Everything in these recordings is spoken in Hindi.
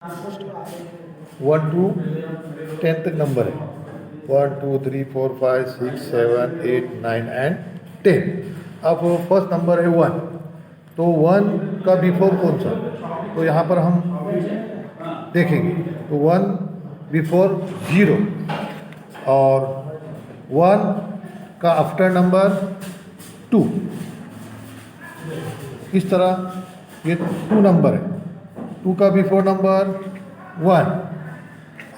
1 to 10 तक नंबर है। 1 2 3 4 5 6 7 8 9 एंड 10। अब फर्स्ट नंबर है 1, तो 1 का बिफोर कौन सा, तो यहाँ पर हम देखेंगे तो 1 बिफोर 0 और 1 का आफ्टर नंबर 2। इस तरह ये 2 नंबर है, 2 का बिफोर नंबर 1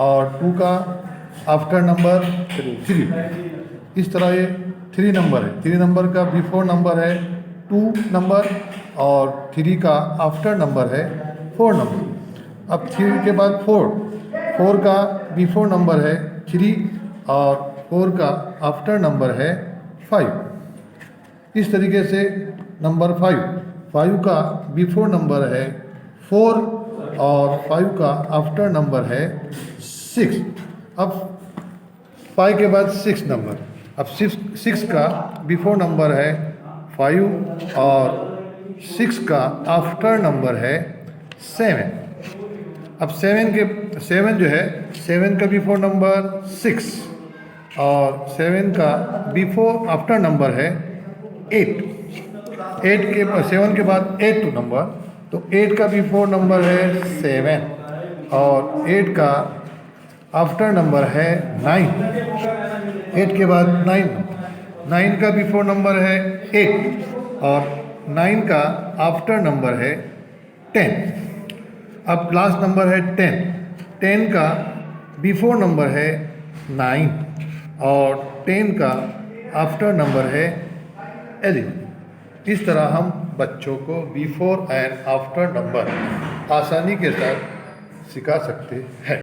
और 2 का आफ्टर नंबर 3। इस तरह ये 3 नंबर है, 3 नंबर का बिफोर नंबर है 2 नंबर और 3 का आफ्टर नंबर है 4 नंबर। अब 3 के बाद 4 का बिफोर नंबर है 3 और 4 का आफ्टर नंबर है 5। इस तरीके से नंबर 5 का बिफोर नंबर है 4 और 5 का आफ्टर नंबर है 6। अब 5 के बाद 6 नंबर, अब 6 का बिफोर नंबर है 5 और 6 का आफ्टर नंबर है 7। अब 7 जो है 7 का बिफोर नंबर 6 और 7 का बिफोर आफ्टर नंबर है 8। 7 के बाद 8 नंबर, तो 8 का बिफोर नंबर है 7 और 8 का आफ्टर नंबर है 9। 8 के बाद 9 का बिफोर नंबर है 8 और 9 का आफ्टर नंबर है 10। अब लास्ट नंबर है 10 का बिफोर नंबर है 9 और 10 का आफ्टर नंबर है 11। इस तरह हम बच्चों को बिफोर एंड आफ्टर नंबर आसानी के साथ सिखा सकते हैं।